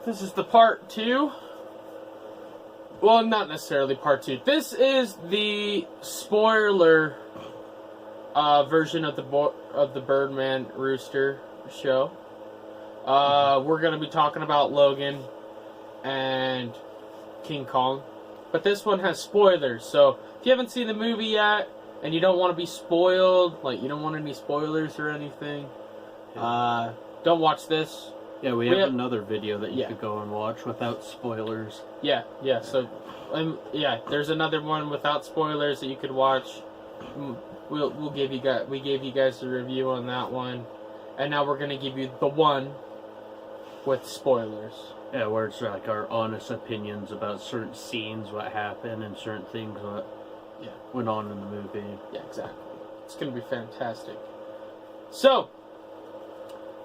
This is the part 2. Well, not necessarily part 2. This is the spoiler version of the Birdman Rooster show. We're going to be talking about Logan and King Kong. But this one has spoilers, so if you haven't seen the movie yet, and you don't want to be spoiled, like you don't want any spoilers or anything, don't watch this. Yeah, we have another video that you Yeah. could go and watch without spoilers. Yeah, so, there's another one without spoilers that you could watch. We gave you guys a review on that one, and now we're gonna give you the one with spoilers. Yeah, where it's like our honest opinions about certain scenes, what happened, and certain things what went on in the movie. Yeah, exactly. It's gonna be fantastic. So,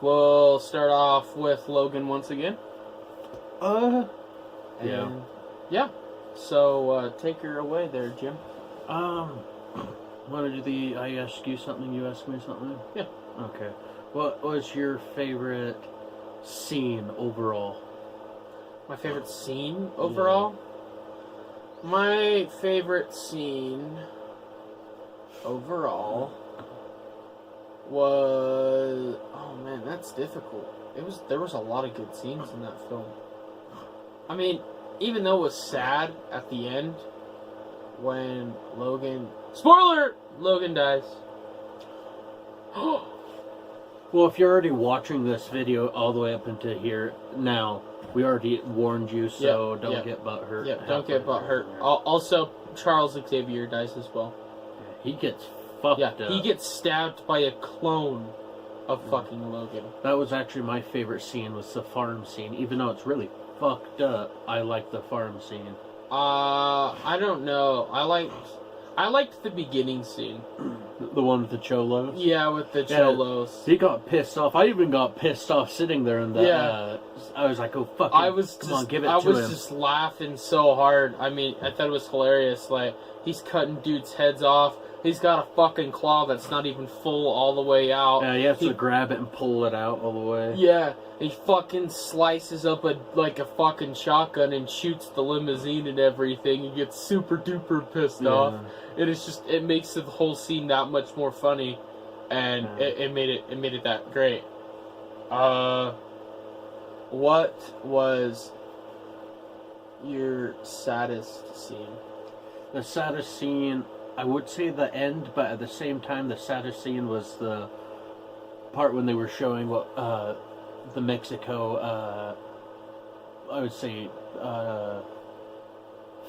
we'll start off with Logan once again. Yeah. So, take her away there, Jim. I ask you something, you ask me something? Yeah. Okay. What was your favorite scene overall? My favorite scene overall? Yeah. My favorite scene overall was... Oh man, that's difficult. There was a lot of good scenes in that film. I mean, even though it was sad at the end, when Logan... Spoiler! Logan dies. Well, if you're already watching this video all the way up into here now, we already warned you, so don't get butthurt. Yeah, don't get butthurt. Also, Charles Xavier dies as well. He gets fucked up. He gets stabbed by a clone of fucking Logan. That was actually my favorite scene, was the farm scene. Even though it's really fucked up, I like the farm scene. I don't know. I liked the beginning scene. The one with the cholos? Yeah, with the cholos. He got pissed off. I even got pissed off sitting there in the... I was like, oh, fuck him. Come on, give it to him. I was just laughing so hard. I mean, I thought it was hilarious. Like, he's cutting dudes' heads off. He's got a fucking claw that's not even full all the way out. Yeah, he has to grab it and pull it out all the way. Yeah, he fucking slices up a fucking shotgun and shoots the limousine and everything. He gets super duper pissed off. And it's just, it makes the whole scene that much more funny. And it made it that great. What was your saddest scene? The saddest scene, I would say the end, but at the same time, the saddest scene was the part when they were showing what the Mexico, I would say,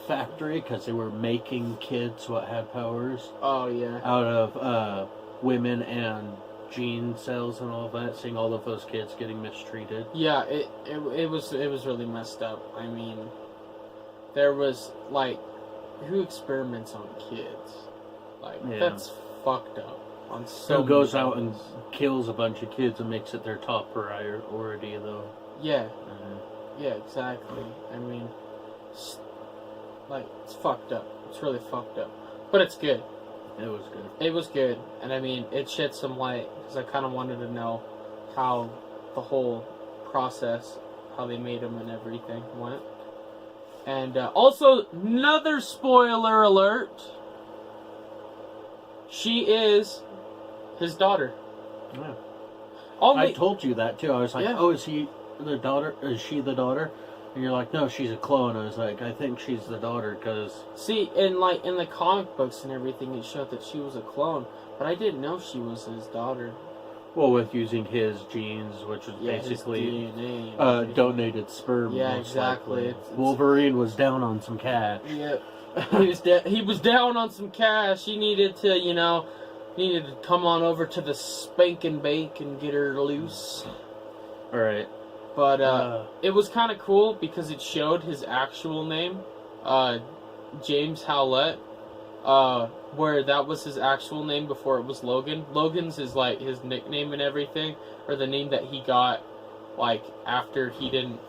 factory, because they were making kids what had powers. Oh yeah. Out of women and gene cells and all that, seeing all of those kids getting mistreated. Yeah, it was really messed up. I mean, there was like, who experiments on kids? Like, that's fucked up. On so who goes out and kills a bunch of kids and makes it their top priority, though. Yeah. Yeah, exactly. I mean, it's fucked up. It's really fucked up. But it's good. It was good. It was good. And I mean, it shed some light, because I kind of wanted to know how the whole process, how they made them and everything went. And also, another spoiler alert. She is his daughter. Yeah. I told you that too. I was like, oh, is he the daughter? Is she the daughter? And you're like, no, she's a clone. I was like, I think she's the daughter, because... See, in the comic books and everything, it showed that she was a clone. But I didn't know she was his daughter. Well, with using his genes, which was basically donated sperm. Yeah, exactly. Wolverine was down on some cash. Yeah. he was down on some cash. He needed to, come on over to the spank and bake and get her loose. Alright. But it was kind of cool because it showed his actual name, James Howlett, where that was his actual name before it was Logan. Logan's is like his nickname and everything, or the name that he got, like, after he didn't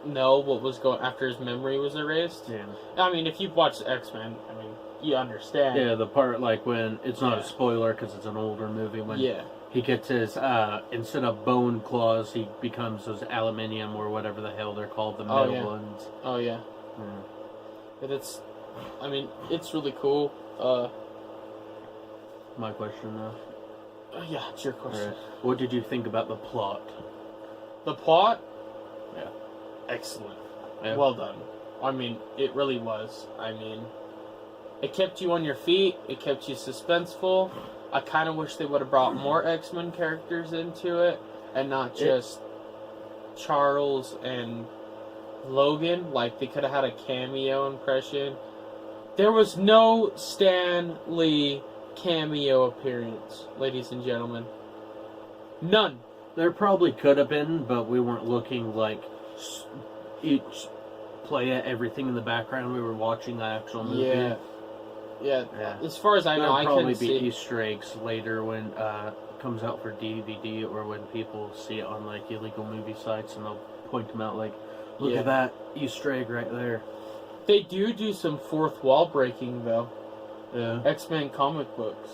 know what was going, after his memory was erased. Yeah. I mean, if you've watched X-Men, I mean, you understand. Yeah, the part, like, when, it's not a spoiler because it's an older movie, when he gets his instead of bone claws, he becomes those aluminium or whatever the hell they're called, the metal ones. Oh yeah. But it's, I mean, it's really cool. My question now. Yeah, it's your question. Right. What did you think about the plot? The plot? Yeah. Excellent. Yeah. Well done. I mean, it really was. I mean, it kept you on your feet. It kept you suspenseful. I kind of wish they would have brought more X-Men characters into it, and not just Charles and Logan. Like, they could have had a cameo impression. There was no Stan Lee cameo appearance, ladies and gentlemen. None. There probably could have been, but we weren't looking like each play at everything in the background. We were watching the actual movie. Yeah. As far as I know, I couldn't probably be see Easter eggs later when it comes out for DVD, or when people see it on like illegal movie sites, and they'll point them out like, look at that Easter egg right there. They do some fourth wall breaking though. Yeah. X-Men comic books.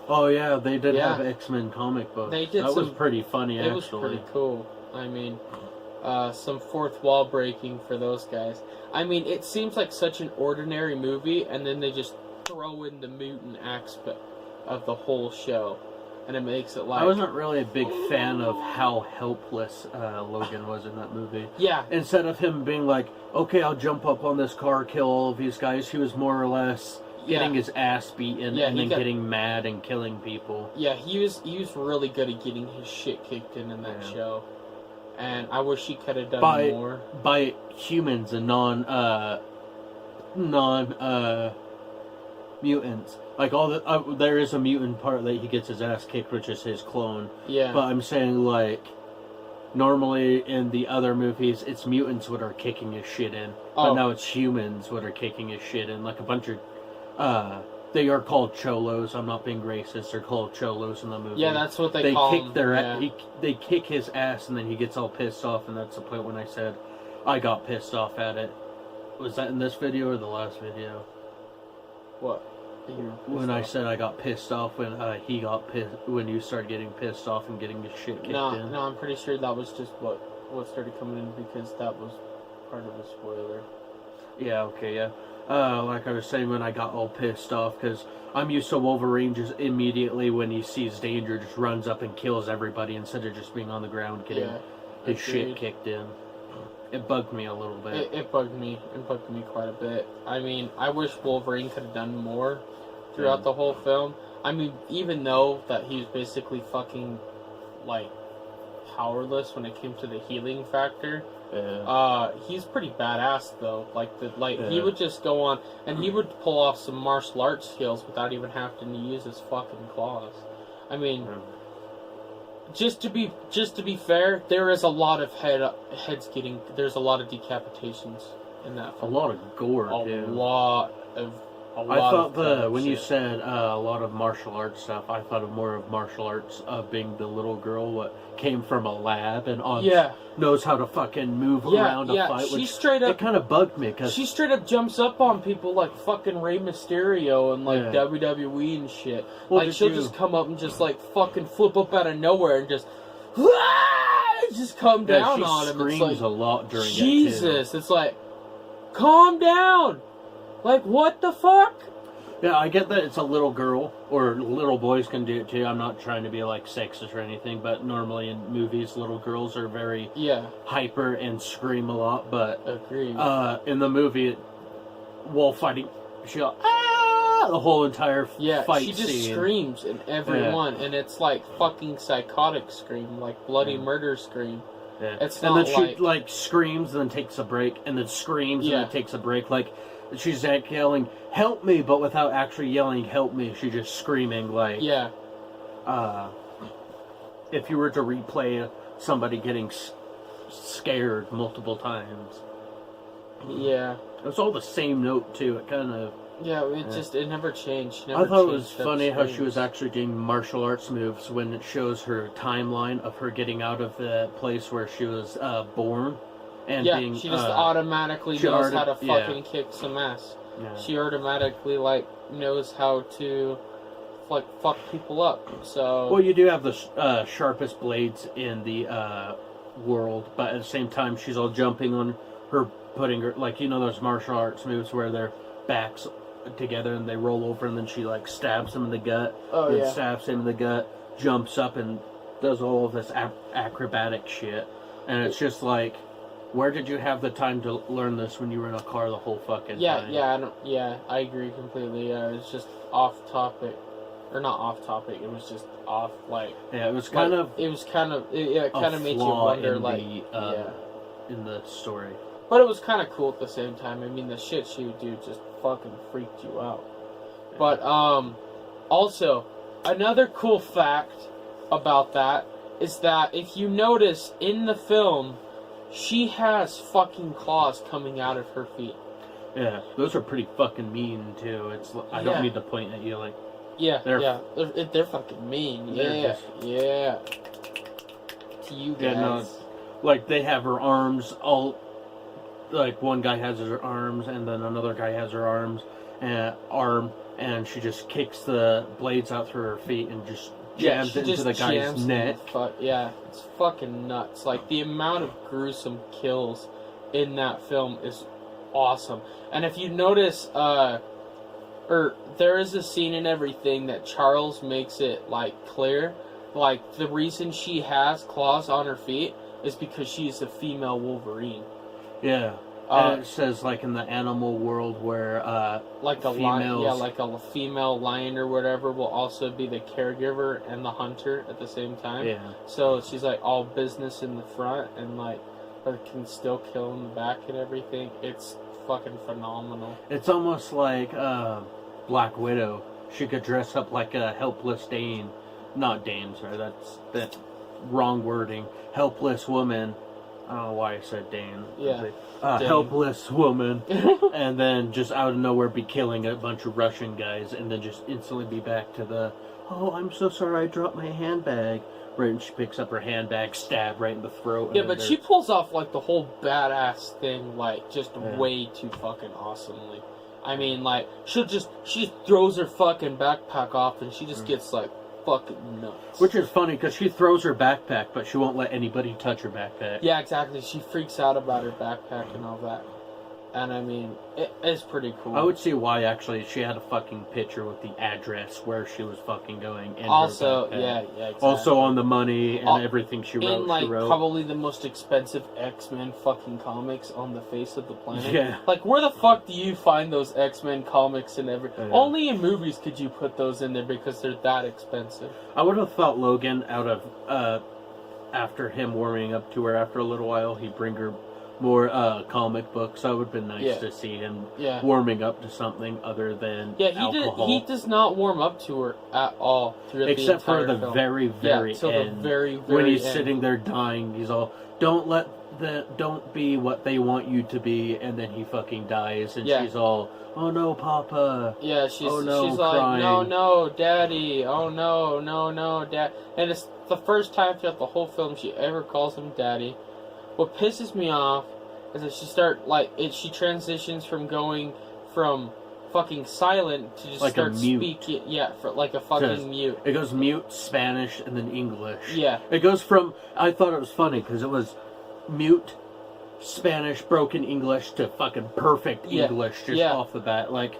Oh yeah, they did have X-Men comic books. They did. That was pretty funny. It was pretty cool. I mean, some fourth wall breaking for those guys. I mean, it seems like such an ordinary movie, and then they just throw in the mutant aspect of the whole show, and it makes it like... I wasn't really a big fan of how helpless Logan was in that movie. Yeah. Instead of him being like, okay, I'll jump up on this car, kill all of these guys, he was more or less getting his ass beaten and then getting mad and killing people. Yeah, he was really good at getting his shit kicked in that show. And I wish he could have done more. By humans and non mutants. Like, all the there is a mutant part that he gets his ass kicked, which is his clone. Yeah. But I'm saying, like, normally in the other movies, it's mutants that are kicking his shit in. But now it's humans that are kicking his shit in. Like a bunch of... they are called cholos. I'm not being racist. They're called cholos in the movie. Yeah, that's what they call them. They kick his ass, and then he gets all pissed off, and that's the point when I said I got pissed off at it. Was that in this video or the last video? What? When I said I got pissed off when he got pissed, when you started getting pissed off and getting his shit kicked in. No, I'm pretty sure that was just what started coming in, because that was part of the spoiler. Yeah, okay, yeah. Like I was saying, when I got all pissed off, because I'm used to Wolverine just immediately when he sees danger just runs up and kills everybody instead of just being on the ground getting his shit kicked in. It bugged me a little bit. It bugged me. It bugged me quite a bit. I mean, I wish Wolverine could have done more throughout the whole film. I mean, even though that he was basically fucking, like, powerless when it came to the healing factor. He's pretty badass though. He would just go on and he would pull off some martial arts skills without even having to use his fucking claws. I mean, just to be fair, there is a lot of heads getting. There's a lot of decapitations in that film. A lot of gore. I thought when you said a lot of martial arts stuff, I thought of more of martial arts being the little girl what came from a lab and knows how to fucking move around a fight. It kind of bugged me because she straight up jumps up on people like fucking Rey Mysterio and like WWE and shit. Well, like she'll just come up and just like fucking flip up out of nowhere and just come down on him. She screams a lot during Jesus, it's like, calm down. Like, what the fuck? Yeah, I get that it's a little girl, or little boys can do it too. I'm not trying to be, like, sexist or anything, but normally in movies, little girls are very hyper and scream a lot, but agreed. In the movie, while fighting, she'll, the whole entire fight she just scene. Screams in every one, and it's like fucking psychotic scream, like bloody murder scream. Yeah. It's not she, like, screams and then takes a break, and then screams and then takes a break, like... She's like yelling, help me, but without actually yelling, help me. She's just screaming like... Yeah. If you were to replay somebody getting scared multiple times. Yeah. It was all the same note, too. It kind of... Yeah, it never changed. I thought it was funny how she was actually doing martial arts moves when it shows her timeline of her getting out of the place where she was born. And she just automatically knows how to fucking kick some ass. Yeah. She automatically, like, knows how to like fuck people up. So Well, you do have the sharpest blades in the world, but at the same time, she's all jumping on her, putting her like those martial arts moves where their backs together and they roll over, and then she like stabs him in the gut. Oh, then yeah. stabs him in the gut, jumps up and does all of this acrobatic shit, and it's just like, where did you have the time to learn this when you were in a car the whole fucking time? I agree completely. Yeah, it's just off topic, or not off topic. It was just off like. Yeah, it was like, kind of. It was kind of. It kind of made you wonder, like, in the story. But it was kind of cool at the same time. I mean, the shit she would do just fucking freaked you out. Yeah. But also another cool fact about that is that if you notice in the film, she has fucking claws coming out of her feet. Yeah, those are pretty fucking mean too. I don't need to point at you like. Yeah, they're fucking mean. They're Yeah. To you guys. Yeah, no, like they have her arms all. Like one guy has her arms, and then another guy has her arms and she just kicks the blades out through her feet and just jams it into the guy's neck. It's fucking nuts. Like, the amount of gruesome kills in that film is awesome. And if you notice, there is a scene in everything that Charles makes it, like, clear. Like, the reason she has claws on her feet is because she's a female Wolverine. Yeah. And it says, like, in the animal world where, like a lion, like a female lion or whatever will also be the caregiver and the hunter at the same time. Yeah. So she's, like, all business in the front and, like, but can still kill in the back and everything. It's fucking phenomenal. It's almost like, Black Widow. She could dress up like a helpless Dane. Not Dane, sorry, that's wrong wording. Helpless woman. I don't know why I said Dane. Yeah. Helpless woman, and then just out of nowhere be killing a bunch of Russian guys, and then just instantly be back to the, oh, I'm so sorry, I dropped my handbag. Right, and she picks up her handbag, stab right in the throat. Yeah, but she pulls off, like, the whole badass thing, like, just way too fucking awesomely. I mean, like, she throws her fucking backpack off, and she just gets, like, fucking nuts. Which is funny, because she throws her backpack, but she won't let anybody touch her backpack. Yeah, exactly. She freaks out about her backpack and all that. And, I mean, it's pretty cool. I would see why, actually, she had a fucking picture with the address where she was fucking going in also, her backpack. yeah, exactly. Also on the money and everything she wrote. In, like, probably the most expensive X-Men fucking comics on the face of the planet. Yeah. Like, where the fuck do you find those X-Men comics and everything? Yeah. Only in movies could you put those in there because they're that expensive. I would have thought Logan, out of, after him warming up to her after a little while, he'd bring her more comic books. That would have been nice to see him warming up to something other than alcohol. He does not warm up to her at all except for the film. Very end. The very when he's end. Sitting there dying, he's all, don't be what they want you to be, and then he fucking dies, and she's all, oh no, Papa. Yeah, she's crying. like, no, Daddy. Oh no, Dad. And it's the first time throughout the whole film she ever calls him Daddy. What pisses me off is that she transitions from going from fucking silent to just like start speaking. Yeah, for like a fucking mute. It goes mute, Spanish, and then English. Yeah. It goes from, I thought it was funny because it was mute, Spanish, broken English to fucking perfect English just off the bat. Like,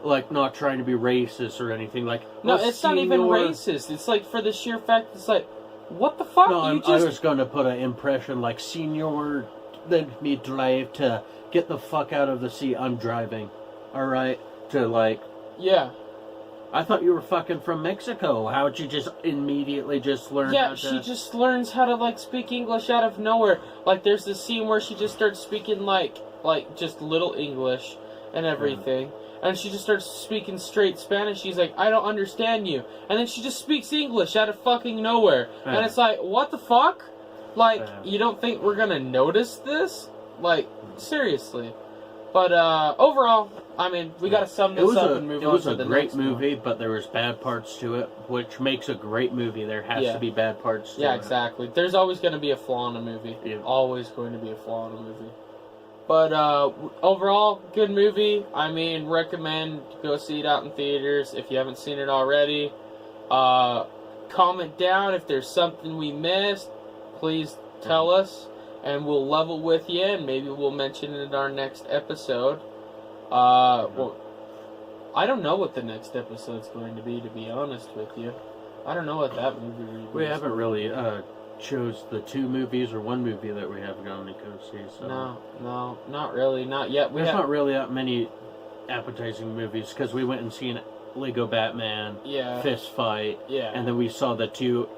like not trying to be racist or anything. Like, no, it's not even racist. It's like for the sheer fact it's like, what the fuck? No, I was going to put an impression like, Senor, let me drive to get the fuck out of the seat. I'm driving. Alright? To like... Yeah. I thought you were fucking from Mexico. How'd you just immediately just learn how to... Yeah, she just learns how to, like, speak English out of nowhere. Like, there's this scene where she just starts speaking, like just little English and everything. Yeah. And she just starts speaking straight Spanish. She's like, I don't understand you. And then she just speaks English out of fucking nowhere. Yeah. And it's like, what the fuck? Like, you don't think we're gonna notice this? Like, seriously. But, overall, I mean, we gotta sum this up and move on to the next one. It was a great movie, but there was bad parts to it, which makes a great movie. There has to be bad parts to it. Yeah, exactly. There's always gonna be a flaw in a movie. Yeah. Always going to be a flaw in a movie. But overall, good movie. I mean, recommend go see it out in theaters if you haven't seen it already. Comment down if there's something we missed. Please tell us, and we'll level with you, and maybe we'll mention it in our next episode. Well, I don't know what the next episode's going to be honest with you. I don't know what that movie review is. We haven't really chose the 2 movies or 1 movie that we have gone to go see. So. No, not really, not yet. There's not really that many appetizing movies because we went and seen Lego Batman, Fist Fight, and then we saw the 2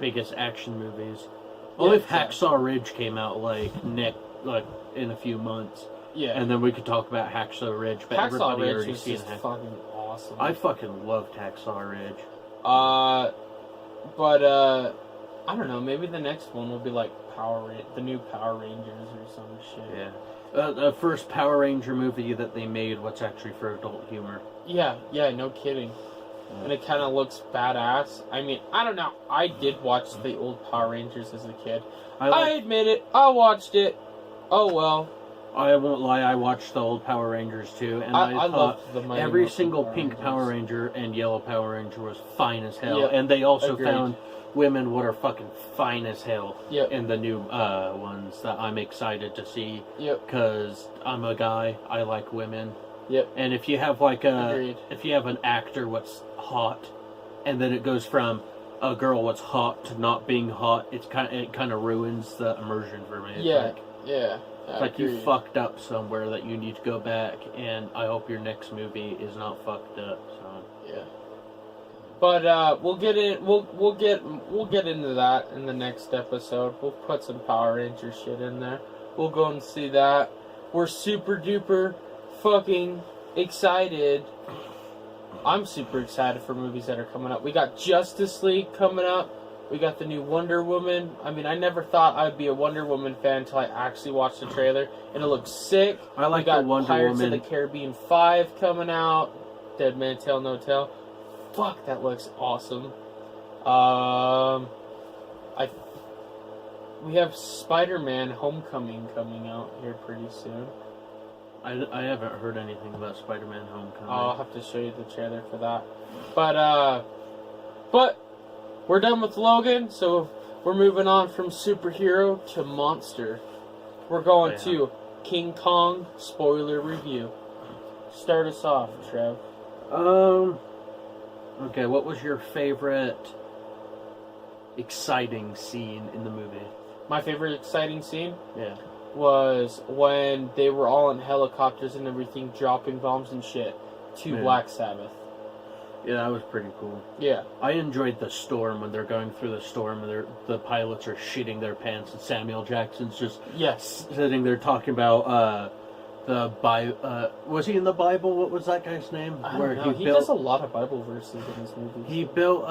biggest action movies. Only if Hacksaw Ridge came out like in a few months. Yeah. And then we could talk about Hacksaw Ridge, but Hacksaw everybody Ridge already was seen just it. fucking awesome. I fucking loved Hacksaw Ridge. But I don't know. Maybe the next one will be like the new Power Rangers or some shit. Yeah. The first Power Ranger movie that they made, what's actually for adult humor. Yeah, no kidding. And it kind of looks badass. I mean, I don't know. I did watch the old Power Rangers as a kid. I admit it. I watched it. Oh well. I won't lie, I watched the old Power Rangers too, and I thought every single pink Power Ranger and yellow Power Ranger was fine as hell. And they also found women what are fucking fine as hell in the new ones that I'm excited to see. Because I'm a guy, I like women. And if you have like if you have an actor what's hot, and then it goes from a girl what's hot to not being hot, it kind of ruins the immersion for me. It's like you fucked up somewhere that you need to go back, and I hope your next movie is not fucked up. So but we'll get into that in the next episode. We'll put some Power Ranger shit in there. We'll go and see that. We're super duper fucking excited. I'm super excited for movies that are coming up. We got Justice League coming up. We got the new Wonder Woman. I mean, I never thought I'd be a Wonder Woman fan until I actually watched the trailer, and it looks sick. I like the Wonder Pirates Woman. of the Caribbean 5 coming out. Dead Man Tell No Tale. Fuck, that looks awesome. We have Spider-Man Homecoming coming out here pretty soon. I haven't heard anything about Spider-Man Homecoming. I'll have to show you the trailer for that. But we're done with Logan, so we're moving on from superhero to monster. We're going to King Kong spoiler review. Start us off, Trev. Okay, what was your favorite exciting scene in the movie? My favorite exciting scene? Yeah. Was when they were all in helicopters and everything, dropping bombs and shit to Black Sabbath. Yeah, that was pretty cool. Yeah. I enjoyed the storm when they're going through the storm and the pilots are shitting their pants and Samuel Jackson's just sitting there talking about the Bible. Was he in the Bible? What was that guy's name? I don't know. He does a lot of Bible verses in his movies. He built,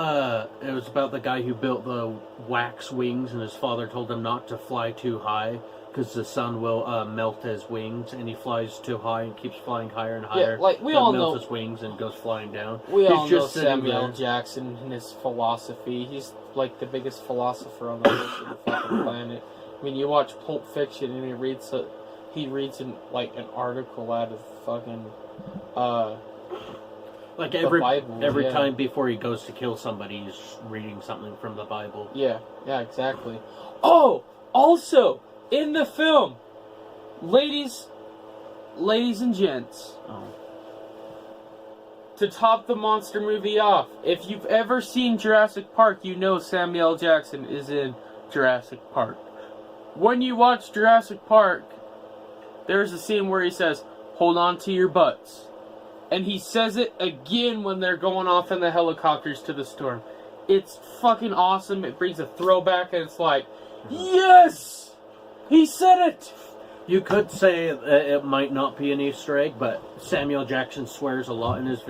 it was about the guy who built the wax wings and his father told him not to fly too high because the sun will melt his wings, and he flies too high and keeps flying higher and higher. Yeah, like we all know, melts his wings and goes flying down. We all know Samuel Jackson and his philosophy. He's like the biggest philosopher on the face of the fucking planet. I mean, you watch Pulp Fiction and he reads an article out of fucking like the Bible, every time before he goes to kill somebody, he's reading something from the Bible. Yeah, exactly. Oh, also in the film, ladies and gents, to top the monster movie off, if you've ever seen Jurassic Park, you know Samuel L. Jackson is in Jurassic Park. When you watch Jurassic Park, there's a scene where he says, "Hold on to your butts." And he says it again when they're going off in the helicopters to the storm. It's fucking awesome. It brings a throwback, and it's like, yes! He said it! You could say it might not be an Easter egg, but Samuel Jackson swears a lot in his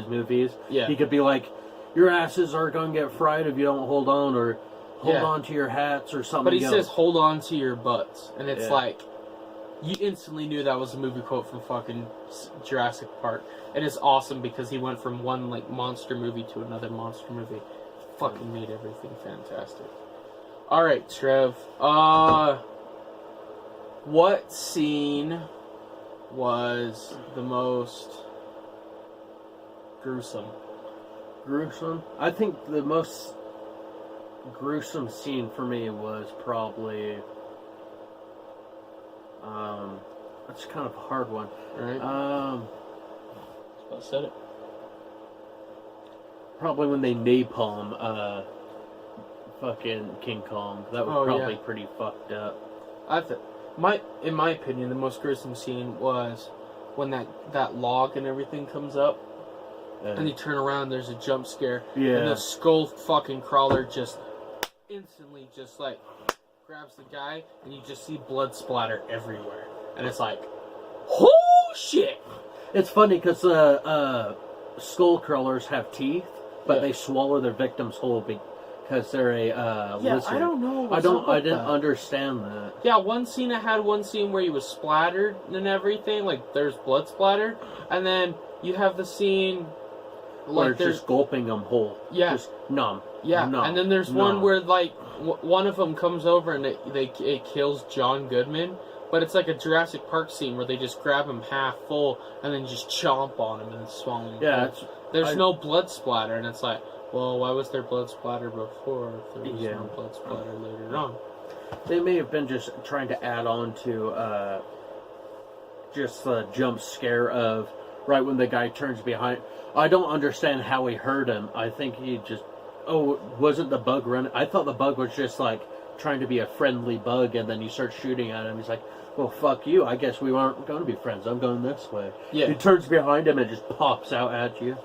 movies. Yeah. He could be like, your asses are going to get fried if you don't hold on, or hold on to your hats, or something. But he says, hold on to your butts. And it's like, you instantly knew that was a movie quote from fucking Jurassic Park. And it's awesome because he went from one monster movie to another monster movie. Fucking made everything fantastic. Alright, Trev. What scene was the most gruesome? Gruesome? I think the most gruesome scene for me was probably... that's kind of a hard one. Right? I said it. Probably when they napalm fucking King Kong. That was probably pretty fucked up. In my opinion, the most gruesome scene was when that log and everything comes up, and you turn around, there's a jump scare, and the skull fucking crawler just instantly just like grabs the guy, and you just see blood splatter everywhere, and it's like, oh shit! It's funny because skull crawlers have teeth, but they swallow their victims whole because they're a lizard. I don't know. I didn't understand that. Yeah, one scene where he was splattered and everything, like there's blood splatter, and then you have the scene where like it's just gulping them whole. Yeah. Just numb. Yeah, numb, and then there's one where like one of them comes over and it kills John Goodman, but it's like a Jurassic Park scene where they just grab him half full and then just chomp on him and swallow him. Yeah, there's no blood splatter, and it's like, well, why was there blood splatter before if there was no blood splatter later on? They may have been just trying to add on to just the jump scare of right when the guy turns behind. I don't understand how he heard him. I think he just... Oh, wasn't the bug running? I thought the bug was just like trying to be a friendly bug, and then he starts shooting at him. He's like, well, fuck you. I guess we aren't going to be friends. I'm going this way. Yeah. He turns behind him and just pops out at you.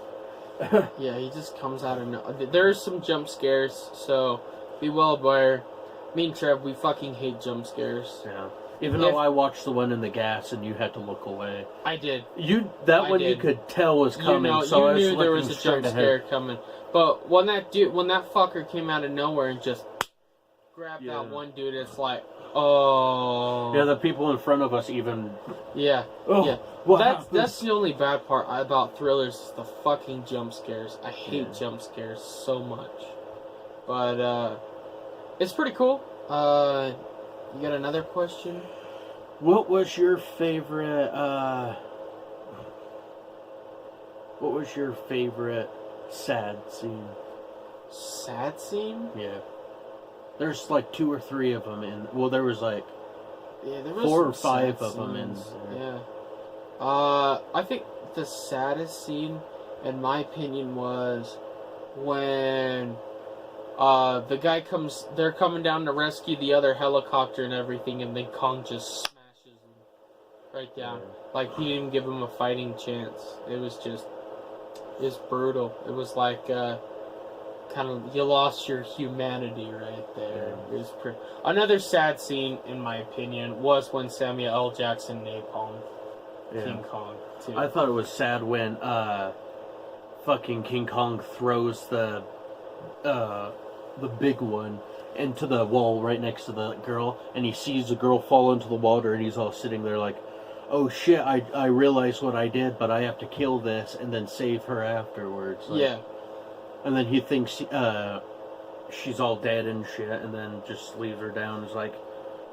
Yeah, he just comes out of no... There's some jump scares, so be well aware. Me and Trev, we fucking hate jump scares. Yeah. Even though I watched the one in the gas and you had to look away. I did. You could tell was coming, so I was knew there was a jump scare ahead. coming. But when that fucker came out of nowhere and just grabbed that one dude, it's like, oh. Yeah, the people in front of us even. Yeah. Oh, yeah. That's the only bad part about thrillers is the fucking jump scares. I hate jump scares so much. But it's pretty cool. You got another question? What was your favorite sad scene? Sad scene? Yeah. There's like 2 or 3 of them in. Well, there was like there was 4 or 5 of them in. Yeah. I think the saddest scene, in my opinion, was when the guy they're coming down to rescue the other helicopter and everything, and then Kong just smashes him right down. Yeah. Like, he didn't give him a fighting chance. It was brutal. It was like, kind of, you lost your humanity right there. Yeah. It was another sad scene, in my opinion, was when Samuel L. Jackson napalmed King Kong, too. I thought it was sad when, fucking King Kong throws the big one into the wall right next to the girl, and he sees the girl fall into the water, and he's all sitting there like, oh shit, I realize what I did, but I have to kill this and then save her afterwards. Like, yeah. And then he thinks she's all dead and shit, and then just leaves her down. He's like,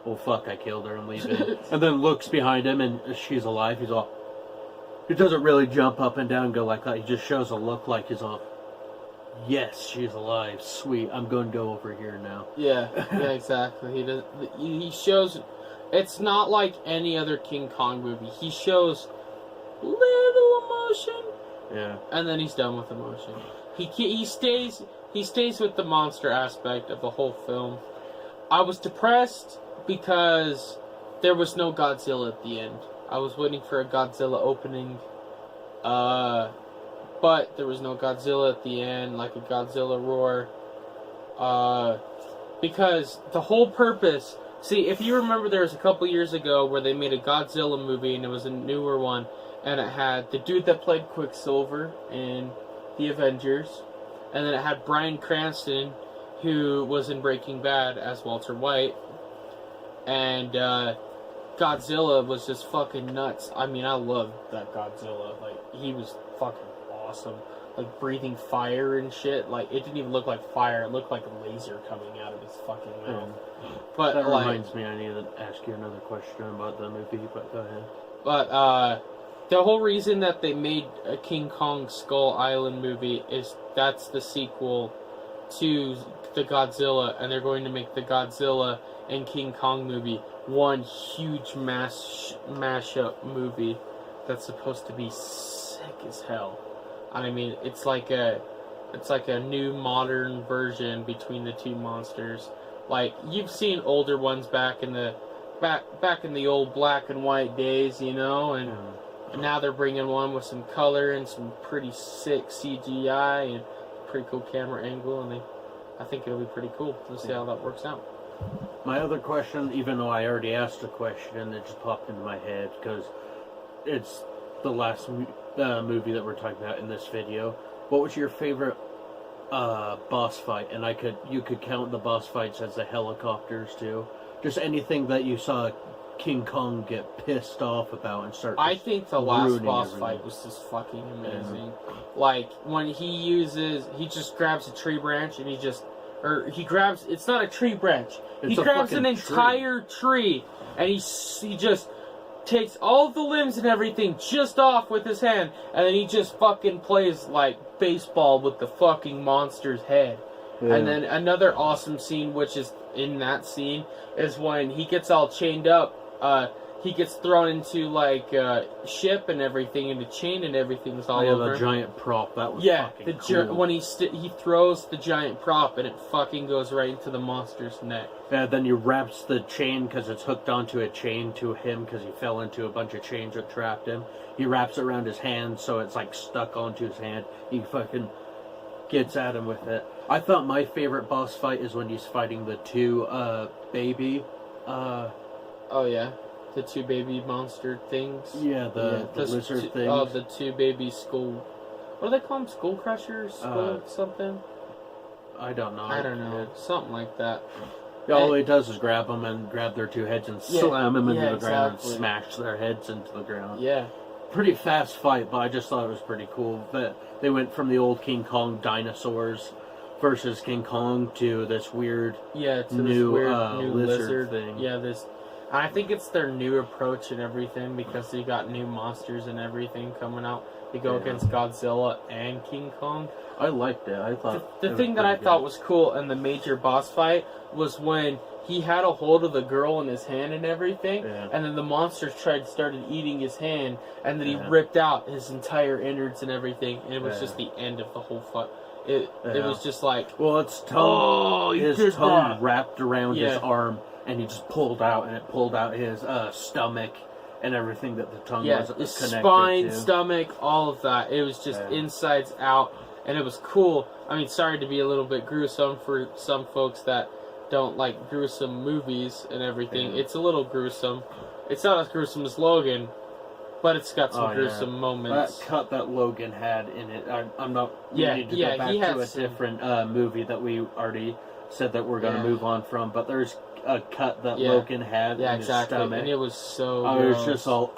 well, fuck, I killed her and leave it. And then looks behind him, and she's alive. He's all... He doesn't really jump up and down and go like that. He just shows a look like he's all... Yes, she's alive. Sweet. I'm going to go over here now. Yeah, exactly. He shows... It's not like any other King Kong movie. He shows little emotion. Yeah. And then he's done with emotion. He stays with the monster aspect of the whole film. I was depressed because there was no Godzilla at the end. I was waiting for a Godzilla opening. But there was no Godzilla at the end, like a Godzilla roar. Because the whole purpose... See, if you remember, there was a couple years ago where they made a Godzilla movie, and it was a newer one, and it had the dude that played Quicksilver in The Avengers, and then it had Bryan Cranston, who was in Breaking Bad as Walter White, and Godzilla was just fucking nuts. I mean, I loved that Godzilla. Like, he was fucking awesome. like breathing fire and shit. Like it didn't even look like fire; it looked like a laser coming out of his fucking mouth. But that like, reminds me, I need to ask you another question about the movie. But go ahead. But the whole reason that they made a King Kong Skull Island movie is that's the sequel to the Godzilla, and they're going to make the Godzilla and King Kong movie one huge mashup movie that's supposed to be sick as hell. I mean, it's like a new modern version between the two monsters. Like you've seen older ones back in the old black and white days, you know, and now they're bringing one with some color and some pretty sick CGI and pretty cool camera angle, and I think it'll be pretty cool. We'll see how that works out. My other question, even though I already asked the question, it just popped into my head because it's the last movie that we're talking about in this video. What was your favorite boss fight? And you could count the boss fights as the helicopters too. Just anything that you saw King Kong get pissed off about and start. I think the last boss everything. fight was just fucking amazing. Like when he just grabs a tree branch and he grabs. It's not a tree branch. He grabs an entire tree and he just takes all of the limbs and everything just off with his hand, and then he just fucking plays like baseball with the fucking monster's head. Yeah. And then another awesome scene, which is in that scene, is when he gets all chained up. He gets thrown into like ship and everything, and the chain and everything's all over. The giant prop, that was fucking cool. When he throws the giant prop and it fucking goes right into the monster's neck. Yeah, then he wraps the chain because it's hooked onto a chain to him because he fell into a bunch of chains that trapped him. He wraps it around his hand so it's like stuck onto his hand. He fucking gets at him with it. I thought my favorite boss fight is when he's fighting the two baby. Oh yeah. The two baby monster things? Yeah, the lizard things. Oh, the two baby skull... What do they call them? Skull crushers? Something? I don't know. I don't know. Something like that. Yeah, all he does is grab them and grab their two heads and slam them into the ground and smash their heads into the ground. Yeah. Pretty fast fight, but I just thought it was pretty cool. That they went from the old King Kong dinosaurs versus King Kong to this weird new lizard thing. Yeah, I think it's their new approach and everything because they got new monsters and everything coming out. They go against Godzilla and King Kong. I liked it. I thought the thing that I thought was cool in the major boss fight was when he had a hold of the girl in his hand and everything, and then the monster started eating his hand, and then he ripped out his entire innards and everything, and it was just the end of the whole fight. It was just like, well, his tongue wrapped around his arm. And he just pulled out, and it pulled out his stomach and everything that the tongue was connected spine, to. stomach, all of that. It was just insides out, and it was cool. I mean, sorry to be a little bit gruesome for some folks that don't like gruesome movies and everything. It's a little gruesome. It's not as gruesome as Logan, but it's got some gruesome moments. That cut that Logan had in it, I'm not... We need to go back to a different movie that we already said that we're going to move on from, but there's a cut that Logan had in his stomach. And it was so I was just all,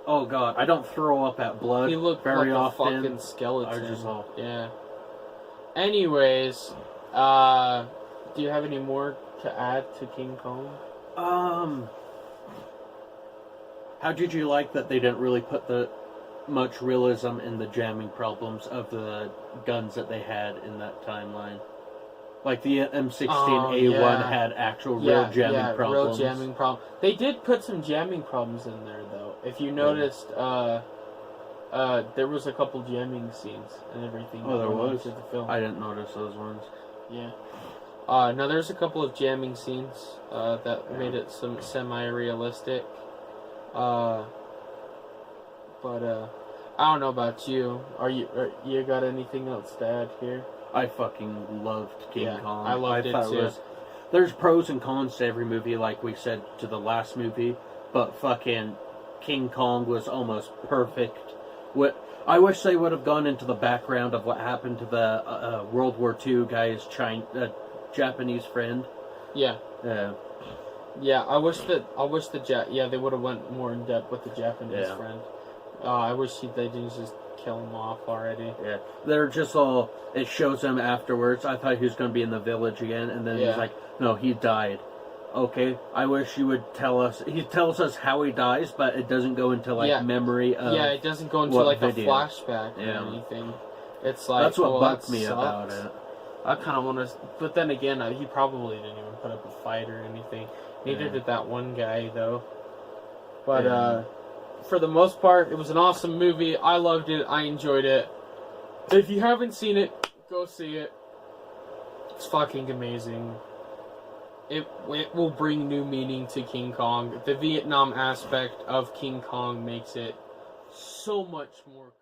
oh god, I don't throw up at blood he looked very like often. A fucking skeleton. I was just all... Yeah. Anyways, do you have any more to add to King Kong? How did you like that they didn't really put much realism in the jamming problems of the guns that they had in that timeline? Like the M16A1 had actual real jamming problems. Real jamming problems. They did put some jamming problems in there, though. If you noticed, there was a couple jamming scenes and everything. Oh, there was? The film. I didn't notice those ones. Yeah. No, there's a couple of jamming scenes that made it some semi-realistic. But I don't know about you. You got anything else to add here? I fucking loved King Kong. I loved it too. There's pros and cons to every movie, like we said to the last movie, but fucking King Kong was almost perfect. I wish they would have gone into the background of what happened to the World War II guy's Japanese friend. Yeah. Yeah, I wish they would have went more in depth with the Japanese friend. I wish they didn't just kill him off already. Yeah, they're just all. It shows him afterwards. I thought he was going to be in the village again, and then he's like, "No, he died." Okay, I wish you would tell us. He tells us how he dies, but it doesn't go into memory of. Yeah, it doesn't go into a flashback or anything. It's like that's what bugged me about it. I kind of want to, but then again, he probably didn't even put up a fight or anything. Neither did that one guy though. But for the most part, it was an awesome movie. I loved it. I enjoyed it. If you haven't seen it, go see it. It's fucking amazing. It will bring new meaning to King Kong. The Vietnam aspect of King Kong makes it so much more cool.